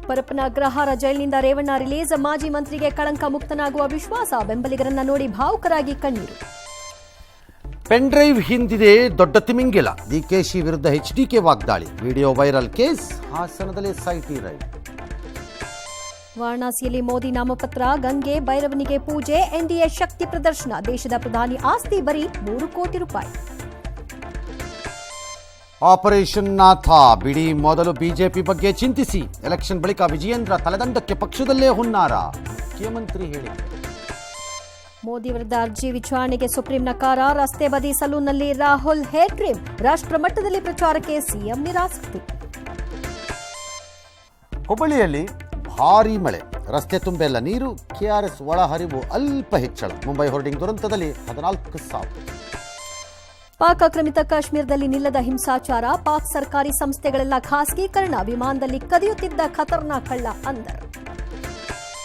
ಪರಪ್ಪನ ಅಗ್ರಹಾರ ಜೈಲಿನಿಂದ ರೇವಣ್ಣ ರಿಲೀಸ್. ಮಾಜಿ ಮಂತ್ರಿಗೆ ಕಳಂಕ ಮುಕ್ತನಾಗುವ ವಿಶ್ವಾಸ. ಬೆಂಬಲಿಗರನ್ನ ನೋಡಿ ಭಾವುಕರಾಗಿ ಕಣ್ಣೀರು. ಪೆನ್ ಡ್ರೈವ್ ಹಿಂದಿದೆ ದೊಡ್ಡ ತಿಮಿಂಗಿಲ. ಡಿಕೆಶಿ ವಿರುದ್ಧ ಎಚ್ಡಿಕೆ ವಾಗ್ದಾಳಿ. Video viral case. ಹಾಸನದಲ್ಲಿ ಎಸ್ಐಟಿ ರೈಡ್. ವಾರಣಾಸಿಯಲ್ಲಿ ಮೋದಿ ನಾಮಪತ್ರ. ಗಂಗೆ ಭೈರವನಿಗೆ ಪೂಜೆ. ಎನ್ಡಿಎ ಶಕ್ತಿ ಪ್ರದರ್ಶನ. ದೇಶದ ಪ್ರಧಾನಿ ಆಸ್ತಿ ಬರೀ 3 ಕೋಟಿ ರೂಪಾಯಿ. ಆಪರೇಷನ್ ನಾಥ ಬಿಡಿ. ಮೊದಲು ಬಿಜೆಪಿ ಬಗ್ಗೆ ಚಿಂತಿಸಿ. ಎಲೆಕ್ಷನ್ ಬಳಿಕ ವಿಜಯೇಂದ್ರ ತಲೆದಂಡಕ್ಕೆ ಪಕ್ಷದಲ್ಲೇ ಹುನ್ನಾರ. ಮುಖ್ಯಮಂತ್ರಿ ಹೇಳಿಕೆ. ಮೋದಿ ವಿರುದ್ಧ ಅರ್ಜಿ ವಿಚಾರಣೆಗೆ ಸುಪ್ರೀಂ ನಕಾರ. ರಸ್ತೆ ಬದಿ ಸಲೂನ್ನಲ್ಲಿ ರಾಹುಲ್ ಹೇರ್ ಟ್ರಿಮ್. ರಾಷ್ಟ್ರ ಮಟ್ಟದಲ್ಲಿ ಪ್ರಚಾರಕ್ಕೆ ಸಿಎಂ ನಿರಾಸಕ್ತಿ. ಹುಬ್ಬಳ್ಳಿಯಲ್ಲಿ ಭಾರೀ ಮಳೆ. ರಸ್ತೆ ತುಂಬೆಲ್ಲ ನೀರು. ಕೆಆರ್ಎಸ್ ಒಳಹರಿವು ಅಲ್ಪ ಹೆಚ್ಚಳ. ಮುಂಬೈ ಹೋರ್ಡಿಂಗ್ ದುರಂತದಲ್ಲಿ 14 ಸಾವು. ಪಾಕ್ ಆಕ್ರಮಿತ ಕಾಶ್ಮೀರದಲ್ಲಿ ನಿಲ್ಲದ ಹಿಂಸಾಚಾರ. ಪಾಕ್ ಸರ್ಕಾರಿ ಸಂಸ್ಥೆಗಳೆಲ್ಲ ಖಾಸಗೀಕರಣ. ವಿಮಾನದಲ್ಲಿ ಕದಿಯುತ್ತಿದ್ದ ಖತರ್ನಾಕ್ ಕಳ್ಳ ಅಂದರ್.